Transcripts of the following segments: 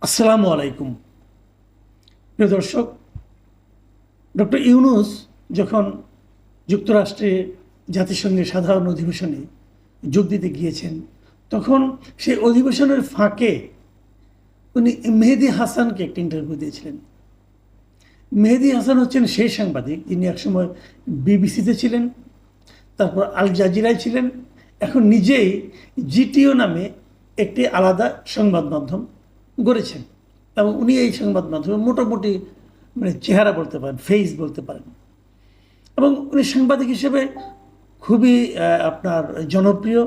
আসসালামু আলাইকুম। প্রিয় দর্শক, ডক্টর ইউনূস যখন যুক্তরাষ্ট্রে জাতিসংঘের সাধারণ অধিবেশনে যোগ দিতে গিয়েছেন, তখন সেই অধিবেশনের ফাঁকে উনি মেহেদী হাসানকে একটা ইন্টারভিউ দিয়েছিলেন। মেহেদী হাসান হচ্ছেন সেই সাংবাদিক যিনি একসময় বিবিসিতে ছিলেন, তারপর আল জাজিরায় ছিলেন, এখন নিজেই জিটিও নামে একটি আলাদা সংবাদ মাধ্যম গড়েছেন। এবং উনি এই সংবাদ মাধ্যমে মোটামুটি চেহারা বলতে পারেন, ফেস বলতে পারেন। এবং উনি সাংবাদিক হিসেবে খুবই আপনার জনপ্রিয়।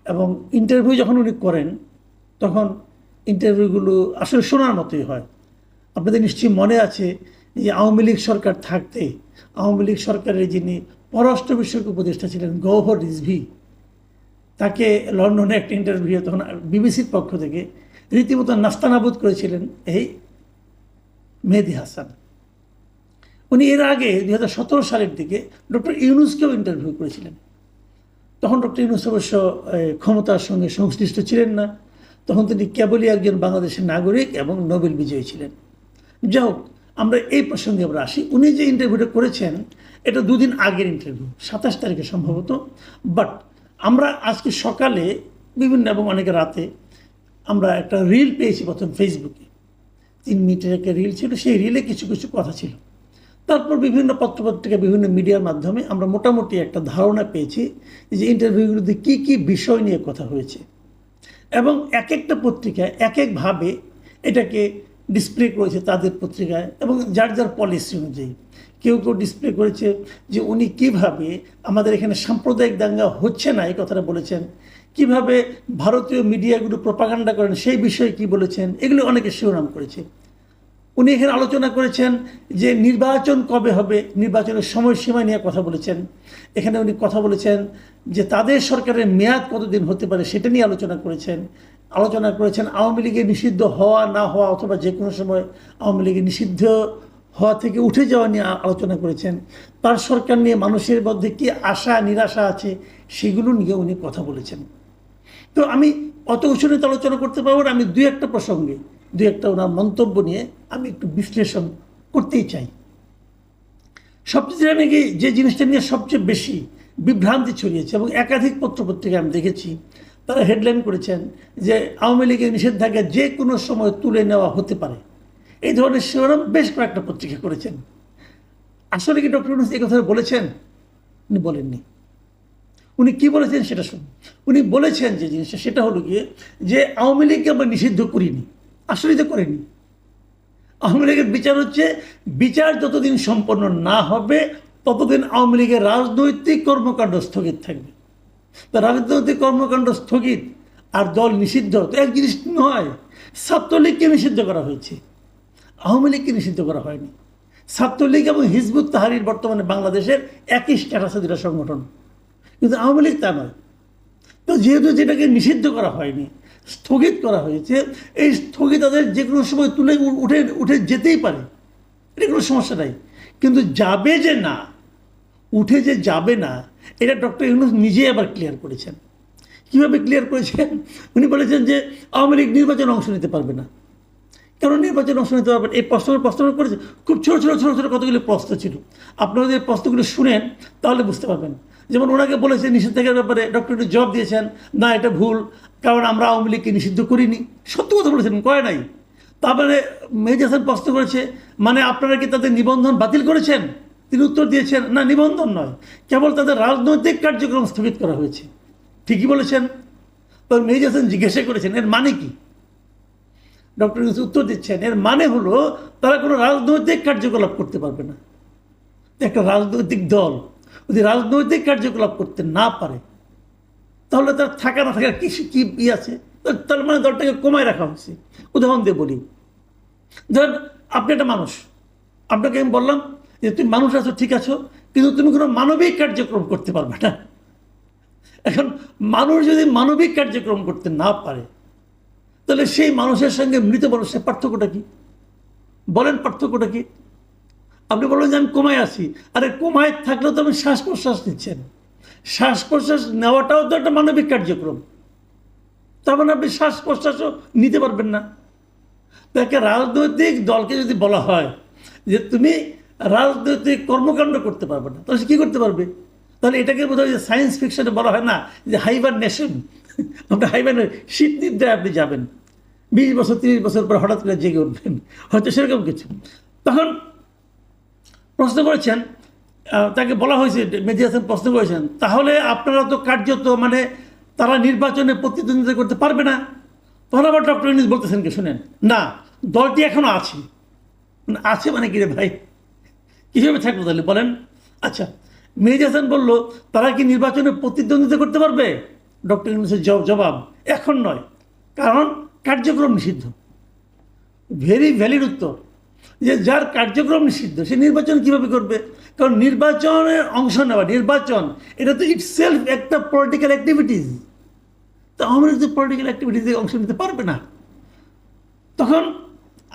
এবং ইন্টারভিউ যখন উনি করেন তখন ইন্টারভিউগুলো আসলে শোনার মতোই হয়। আপনাদের নিশ্চয়ই মনে আছে যে আওয়ামী লীগ সরকার থাকতে আওয়ামী লীগ সরকারের যিনি পররাষ্ট্র বিষয়ক উপদেষ্টা ছিলেন গওহর রিজভী, তাকে লন্ডনে একটা ইন্টারভিউ তখন বিবিসির পক্ষ থেকে রীতিমতো নাস্তানাবুদ করেছিলেন এই মেহেদী হাসান। উনি এর আগে 2017 সালের দিকে ডক্টর ইউনূসকেও ইন্টারভিউ করেছিলেন। তখন ডক্টর ইউনূস অবশ্য ক্ষমতার সঙ্গে সংশ্লিষ্ট ছিলেন না, তখন তিনি কেবলই একজন বাংলাদেশের নাগরিক এবং নোবেল বিজয়ী ছিলেন। যাই হোক, আমরা এই প্রসঙ্গে আমরা আসি। উনি যে ইন্টারভিউটা করেছেন এটা দুদিন আগের ইন্টারভিউ, 27 তারিখে সম্ভবত। বাট আমরা আজকে সকালে বিভিন্ন এবং অনেকে রাতে আমরা একটা রিল পেয়েছি প্রথম ফেসবুকে, 3 মিনিটের একটা রিল ছিল। সেই রিলে কিছু কিছু কথা ছিল। তারপর বিভিন্ন পত্রপত্রিকা, বিভিন্ন মিডিয়ার মাধ্যমে আমরা মোটামুটি একটা ধারণা পেয়েছি যে ইন্টারভিউগুলোতে কী কী বিষয় নিয়ে কথা হয়েছে। এবং এক একটা পত্রিকায় এক একভাবে এটাকে ডিসপ্লে করেছে তাদের পত্রিকায়, এবং যার যার পলিসি অনুযায়ী কেউ কেউ ডিসপ্লে করেছে যে উনি কিভাবে আমাদের এখানে সাম্প্রদায়িক দাঙ্গা হচ্ছে না এই কথাটা বলেছেন, কিভাবে ভারতীয় মিডিয়াগুলো প্রপাগান্ডা করেন সেই বিষয়ে কি বলেছেন, এগুলো অনেকে শিরোনাম করেছে। উনি এখানে আলোচনা করেছেন যে নির্বাচন কবে হবে, নির্বাচনের সময়সীমা নিয়ে কথা বলেছেন। এখানে উনি কথা বলেছেন যে তাদের সরকারের মেয়াদ কতদিন হতে পারে সেটা নিয়ে আলোচনা করেছেন। আওয়ামী লীগের নিষিদ্ধ হওয়া না হওয়া অথবা যে কোনো সময় আওয়ামী লীগের নিষিদ্ধ হওয়া থেকে উঠে যাওয়া নিয়ে আলোচনা করেছেন। তার সরকার নিয়ে মানুষের মধ্যে কি আশা নিরাশা আছে সেগুলো নিয়ে উনি কথা বলেছেন। তো আমি অত উচ্চনীত আলোচনা করতে পারবো না। আমি দুই একটা প্রসঙ্গে দুই একটা ওনার মন্তব্য নিয়ে আমি একটু বিশ্লেষণ করতেই চাই। সবচেয়ে আমি যে জিনিসটা নিয়ে সবচেয়ে বেশি বিভ্রান্তি ছড়িয়েছে এবং একাধিক পত্রপত্রিকা আমি দেখেছি, তারা হেডলাইন করেছেন যে আওয়ামী লীগের নিষেধাজ্ঞা যে কোনো সময় তুলে নেওয়া হতে পারে। এই ধরনের শিরোনাম বেশ কয়েকটা পত্রিকা করেছেন। আসলে কি ডক্টর ইউনূস এই কথা বলেছেন? উনি বলেননি। উনি কি বলেছেন সেটা শুনুন। উনি বলেছেন যে জিনিসটা সেটা হলো গিয়ে যে আওয়ামী লীগকে আমরা নিষিদ্ধ করিনি, আসলে তো করেনি। আওয়ামী লীগের বিচার হচ্ছে, বিচার যতদিন সম্পন্ন না হবে ততদিন আওয়ামী লীগের রাজনৈতিক কর্মকাণ্ড স্থগিত থাকবে। তো রাজনৈতিক কর্মকাণ্ড স্থগিত আর দল নিষিদ্ধ তো এক জিনিস নয়। ছাত্রলীগকে নিষিদ্ধ করা হয়েছে, আওয়ামী লীগকে নিষিদ্ধ করা হয়নি। ছাত্রলীগ এবং হিজবুত তাহরির বর্তমানে বাংলাদেশের একই স্ট্যাটাসে দুটা সংগঠন, কিন্তু আওয়ামী লীগ তা নয়। তো যেহেতু যেটাকে নিষিদ্ধ করা হয়নি, স্থগিত করা হয়েছে, এই স্থগিতাদেশ যে কোনো সময় তুলে উঠে উঠে যেতেই পারে, এটা কোনো সমস্যা নাই। কিন্তু যাবে যে না, উঠে যে যাবে না, এটা ডক্টর ইউনূস নিজেই আবার ক্লিয়ার করেছেন। কীভাবে ক্লিয়ার করেছেন? উনি বলেছেন যে আওয়ামী লীগ নির্বাচনে অংশ নিতে পারবে না। কেন নির্বাচনে অংশ নিতে পারবেন? এই প্রশ্ন করেছে। খুব ছোটো ছোটো ছোটো ছোটো কতগুলি প্রশ্ন ছিল। আপনারা যদি প্রশ্নগুলো শুনেন তাহলে বুঝতে পারবেন। যেমন ওনাকে বলেছে নিষেধাজ্ঞার ব্যাপারে ডক্টর ইউনূস জবাব দিয়েছেন, না এটা ভুল, কারণ আমরা আওয়ামী লীগকে নিষিদ্ধ করিনি। সত্যি কথা বলেছেন, করে নাই। তারপরে মেহেদী হাসান প্রশ্ন করেছে, মানে আপনারা কি তাদের নিবন্ধন বাতিল করেছেন? তিনি উত্তর দিয়েছেন, না নিবন্ধন নয়, কেবল তাদের রাজনৈতিক কার্যক্রম স্থগিত করা হয়েছে। ঠিকই বলেছেন। তখন মেহেদী হাসান জিজ্ঞাসা করেছেন এর মানে কি? ডক্টর ইউনূস উত্তর দিচ্ছেন, এর মানে হলো তারা কোনো রাজনৈতিক কার্যকলাপ করতে পারবে না। একটা রাজনৈতিক দল যদি রাজনৈতিক কার্যকলাপ করতে না পারে তাহলে তার থাকা না থাকার কি আছে? তার মানে দলটাকে কমায় রাখা হয়েছে। উদাহরণ দিয়ে বলি, ধরেন আপনি একটা মানুষ, আপনাকে আমি বললাম যে তুমি মানুষ আছো, ঠিক আছো, কিন্তু তুমি কোনো মানবিক কার্যক্রম করতে পারবে না। এখন মানুষ যদি মানবিক কার্যক্রম করতে না পারে তাহলে সেই মানুষের সঙ্গে মৃত মানুষের পার্থক্যটা কি? বলেন পার্থক্যটা কি? আপনি বললেন যে আমি কোমায় আছি, আরে কোমায় থাকলেও তো আপনি শ্বাস প্রশ্বাস নিচ্ছেন, শ্বাস প্রশ্বাস নেওয়াটাও তো একটা মানবিক কার্যক্রম। তার মানে আপনি শ্বাস প্রশ্বাসও নিতে পারবেন না। তাকে রাজনৈতিক দলকে যদি বলা হয় যে তুমি রাজনৈতিক কর্মকাণ্ড করতে পারবে না, তাহলে সে কী করতে পারবে? তাহলে এটাকে বোধ হয় যে সায়েন্স ফিকশনে বলা হয় না যে হাইবারনেশন, আপনি হাইবারনেশন শীত নিদ্রায় আপনি যাবেন, 20 বছর 30 বছর পর হঠাৎ করে জেগে উঠবেন, হয়তো সেরকম কিছু। তখন প্রশ্ন করেছেন, তাকে বলা হয়েছে, মেহেদী হাসান প্রশ্ন করেছেন, তাহলে আপনারা তো কার্যত মানে তারা নির্বাচনে প্রতিদ্বন্দ্বিতা করতে পারবে না। তখন আবার ডক্টর ইউনূস বলতেছেন কি শুনেন, না দলটি এখনো আছে। আছে মানে কি রে ভাই, কীভাবে থাকবো তাহলে বলেন? আচ্ছা, মেহেদী হাসান বলল তারা কি নির্বাচনে প্রতিদ্বন্দ্বিতা করতে পারবে? ডক্টর ইউনূসের জবাব, এখন নয়, কারণ কার্যক্রম নিষিদ্ধ। ভেরি ভ্যালিড উত্তর, যে যার কার্যক্রম নিষিদ্ধ সে নির্বাচন কিভাবে করবে? কারণ নির্বাচনে অংশ নেওয়া, নির্বাচন এটা তো ইটসেলফ একটা পলিটিক্যাল অ্যাক্টিভিটিস। তো আওয়ামী লীগ পলিটিক্যাল অ্যাক্টিভিটিসে অংশ নিতে পারবে না। তখন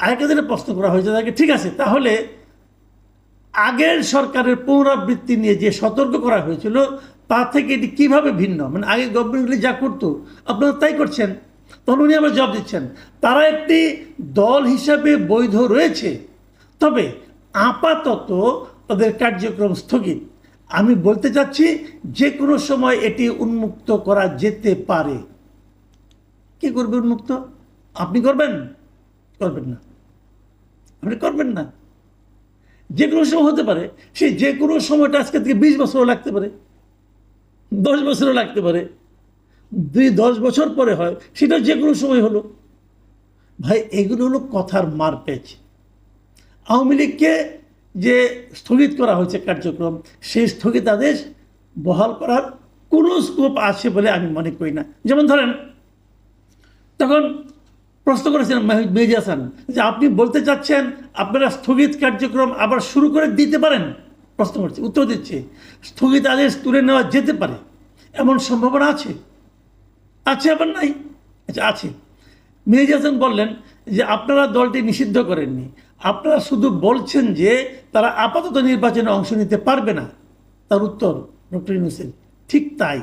আরেকটা দিনে প্রশ্ন করা হয়েছে তাকে, ঠিক আছে তাহলে আগের সরকারের পুনরাবৃত্তি নিয়ে যে সতর্ক করা হয়েছিল তা থেকে এটি কীভাবে ভিন্ন? মানে আগে গভর্নমেন্টগুলি যা করতো আপনারা তাই করছেন। তখন উনি আবার জবাব দিচ্ছেন, তারা একটি দল হিসাবে বৈধ রয়েছে, তবে আপাতত তাদের কার্যক্রম স্থগিত। আমি বলতে চাচ্ছি যে কোনো সময় এটি উন্মুক্ত করা যেতে পারে। কে করবে উন্মুক্ত? আপনি করবেন? করবেন না, আপনি করবেন না। যে কোনো সময় হতে পারে, সেই যে কোনো সময়টা আজকে থেকে 20 বছরও লাগতে পারে, 10 বছরও লাগতে পারে, 10 বছর পরে হয়, সেটা যে কোনো সময় হলো। ভাই এগুলো হলো কথার মারপ্যাচ। আওয়ামী লীগকে যে স্থগিত করা হয়েছে কার্যক্রম, সেই স্থগিতাদেশ বহাল করার কোনো স্কোপ আছে বলে আমি মনে করি না। যেমন ধরেন, তখন প্রশ্ন করেছেন মেহেদী হাসান যে আপনি বলতে চাচ্ছেন আপনারা স্থগিত কার্যক্রম আবার শুরু করে দিতে পারেন? প্রশ্ন করছে, উত্তর দিচ্ছে, স্থগিতাদেশ তুলে নেওয়া যেতে পারে, এমন সম্ভাবনা আছে, আছে আবার নাই। আচ্ছা আছে। মেহেদী হাসান বললেন যে আপনারা দলটি নিষিদ্ধ করেননি, আপনারা শুধু বলছেন যে তারা আপাতত নির্বাচনে অংশ নিতে পারবে না। তার উত্তর ডক্টর ইউনূসের, ঠিক তাই।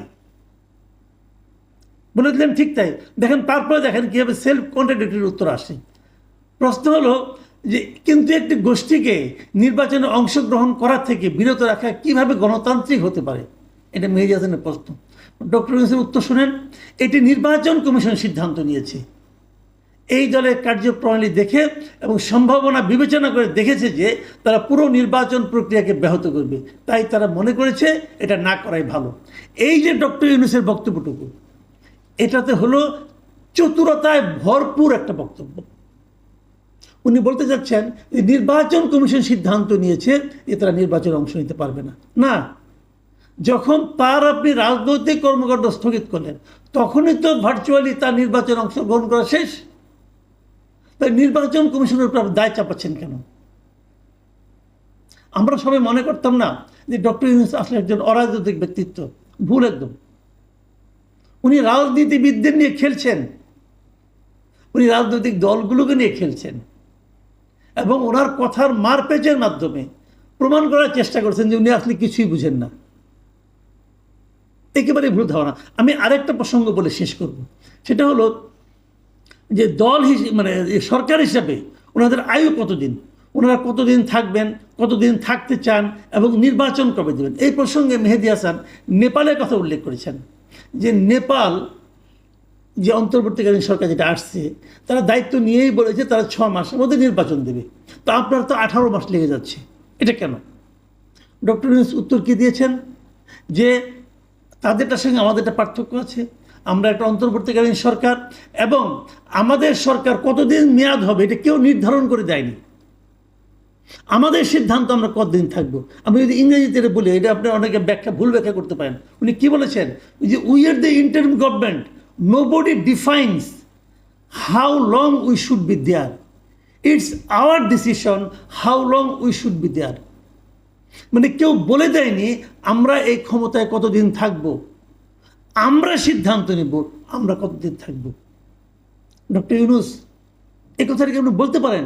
বলে দিলেন ঠিক তাই। দেখেন তারপরে দেখেন কীভাবে সেলফ কন্ট্রাডিক্টরি উত্তর আসে। প্রশ্ন হলো যে কিন্তু একটি গোষ্ঠীকে নির্বাচনে অংশগ্রহণ করা থেকে বিরত রাখা কিভাবে গণতান্ত্রিক হতে পারে? এটা মেহেদী হাসানের প্রশ্ন। ডক্টর ইউনূসের উত্তর শুনেন, এটি নির্বাচন কমিশন সিদ্ধান্ত নিয়েছে। এই দলের কার্যপ্রণালী দেখে এবং সম্ভাবনা বিবেচনা করে দেখেছে যে তারা পুরো নির্বাচন প্রক্রিয়াকে ব্যাহত করবে, তাই তারা মনে করেছে এটা না করাই ভালো। এই যে ডক্টর ইউনূসের বক্তব্যটুকু, এটাতে হলো চতুরতায় ভরপুর একটা বক্তব্য। উনি বলতে চাচ্ছেন যে নির্বাচন কমিশন সিদ্ধান্ত নিয়েছে যে তারা নির্বাচনে অংশ নিতে পারবে না। না, যখন তার আপনি রাজনৈতিক কর্মকাণ্ড স্থগিত করলেন তখনই তো ভার্চুয়ালি তার নির্বাচনে অংশগ্রহণ করা শেষ। তাই নির্বাচন কমিশনের উপর দায় চাপাচ্ছেন কেন? আমরা সবাই মনে করতাম না যে ডক্টর ইউনূস আসলে একজন অরাজনৈতিক ব্যক্তিত্ব? ভুল একদম। উনি রাজনীতিবিদদের নিয়ে খেলছেন, উনি রাজনৈতিক দলগুলোকে নিয়ে খেলছেন এবং ওনার কথার মারপ্যাচের মাধ্যমে প্রমাণ করার চেষ্টা করছেন যে উনি আসলে কিছুই বুঝেন না। একেবারে ভুল ধারণা। আমি আরেকটা প্রসঙ্গ বলে শেষ করব, সেটা হলো যে দল মানে সরকার হিসাবে ওনাদের আয়ু কতদিন, ওনারা কতদিন থাকবেন, কতদিন থাকতে চান এবং নির্বাচন কবে দেবেন। এই প্রসঙ্গে মেহেদী হাসান নেপালের কথা উল্লেখ করেছেন যে নেপাল যে অন্তর্বর্তীকালীন সরকার যেটা আসছে তারা দায়িত্ব নিয়েই বলেছে তারা 6 মাসের মধ্যে নির্বাচন দেবে। তো আপনার তো 18 মাস লেগে যাচ্ছে, এটা কেন? ডক্টর ইউনূস উত্তর কী দিয়েছেন যে তাদেরটার সঙ্গে আমাদেরটা পার্থক্য আছে। আমরা একটা অন্তর্বর্তীকালীন সরকার এবং আমাদের সরকার কতদিন মেয়াদ হবে এটা কেউ নির্ধারণ করে দেয়নি। আমাদের সিদ্ধান্ত আমরা কতদিন থাকবো। আমি যদি ইংরেজিতে বলি, এটা আপনি অনেকে ভুল ব্যাখ্যা করতে পারেন। উনি কি বলেছেন যে we are the interim government, nobody defines how long we should be there, it's our decision how long we should be there. মানে কেউ বলে দেয়নি আমরা এই ক্ষমতায় কতদিন থাকবো, আমরা সিদ্ধান্ত নেব আমরা কতদিন থাকবো। ডক্টর ইউনূস এই কথাটাকে আপনি বলতে পারেন?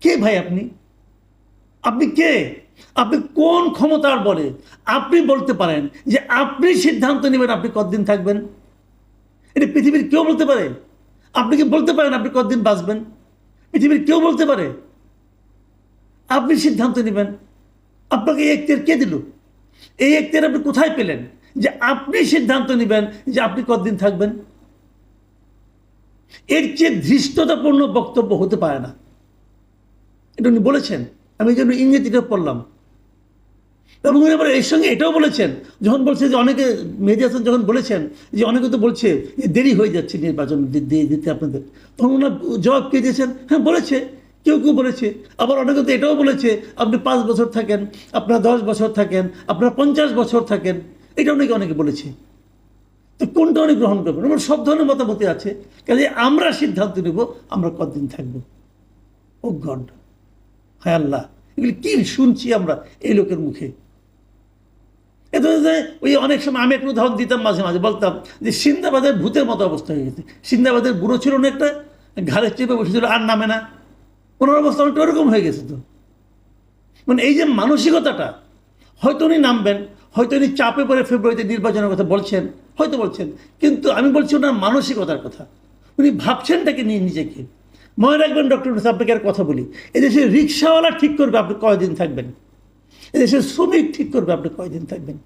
কে ভাই আপনি? আপনি কে? আপনি কোন ক্ষমতার বলে আপনি বলতে পারেন যে আপনি সিদ্ধান্ত নেবেন আপনি কতদিন থাকবেন? এটা পৃথিবীর কেউ বলতে পারে? আপনি কি বলতে পারেন আপনি কতদিন বাঁচবেন? পৃথিবীর কেউ বলতে পারে? আপনি সিদ্ধান্ত নেবেন। আপনাকে এই এখতিয়ার কে দিল? এই এখতিয়ার আপনি কোথায় পেলেন যে আপনি সিদ্ধান্ত নেবেন যে আপনি কতদিন থাকবেন? এর চেয়ে ধৃষ্টতাপূর্ণ বক্তব্য হতে পারে না। এটা উনি বলেছেন, আমি এই জন্য ইংরেজিটা পড়লাম। এবং উনি আবার এর সঙ্গে এটাও বলেছেন, যখন বলছে যে অনেকে মেহেদী হাসান যখন বলেছেন যে অনেকে তো বলছে যে দেরি হয়ে যাচ্ছে নির্বাচন দিতে আপনাদের, তখন ওনার জবাব কে দিয়েছেন? হ্যাঁ বলেছে, কেউ কেউ বলেছে। আবার অনেকে তো এটাও বলেছে আপনি 5 বছর থাকেন, আপনার 10 বছর থাকেন, আপনার 50 বছর থাকেন, এটাও নাকি অনেকে বলেছে। তো কোনটা উনি গ্রহণ করবেন? আমার সব ধরনের মতামতই আছে। কাজে আমরা সিদ্ধান্ত নেব আমরা কতদিন থাকবো। ও গড, হায় আল্লাহ, এগুলি কি শুনছি আমরা এই লোকের মুখে। এটা ওই অনেক সময় আমি একটা উদাহরণ দিতাম, মাঝে মাঝে বলতাম যে সিন্দাবাদের ভূতের মতো অবস্থা হয়ে গেছে। সিন্দাবাদের বুড়ো ছিল না একটা, ঘাড়ে চেপে বসেছিল, আর নামে না। ওনার অবস্থা অনেকটা ওরকম হয়ে গেছে। তো মানে এই যে মানসিকতাটা, হয়তো উনি নামবেন, হয়তো উনি চাপে পড়ে ফেব্রুয়ারিতে নির্বাচনের কথা বলছেন, হয়তো বলছেন, কিন্তু আমি বলছি ওনার মানসিকতার কথা। উনি ভাবছেনটাকে নিয়ে নিজেকে। মনে রাখবেন ডক্টর ইউনূস, আপনাকে আর কথা বলি, এদেশে রিক্সাওয়ালা ঠিক করবে আপনি কয়দিন থাকবেন, এদেশের শ্রমিক ঠিক করবে আপনি কয়দিন থাকবেন,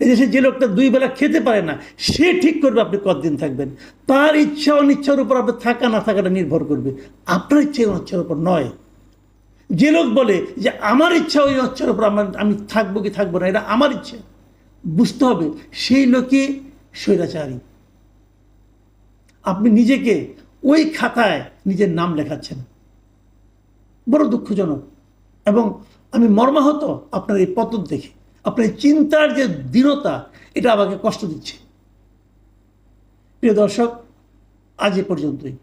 এদেশে যে লোকটা 2 বেলা খেতে পারে না সে ঠিক করবে আপনি কতদিন থাকবেন। তার ইচ্ছা অনিচ্ছার উপর আপনি থাকা না থাকাটা নির্ভর করবে, আপনার ইচ্ছা অনিচ্ছার উপর নয়। যে লোক বলে যে আমার ইচ্ছা ওই ইচ্ছার উপর আমি থাকবো কি থাকবো না, এটা আমার ইচ্ছা, বুঝতে হবে সেই লোকই স্বৈরাচারী। আপনি নিজেকে ওই খাতায় নিজের নাম লেখাচ্ছেন, বড় দুঃখজনক। এবং আমি মর্মাহত আপনার এই পতন দেখে, আপনার এই চিন্তার যে দৃঢ়তা, এটা আমাকে কষ্ট দিচ্ছে। প্রিয় দর্শক, আজ এ পর্যন্তই।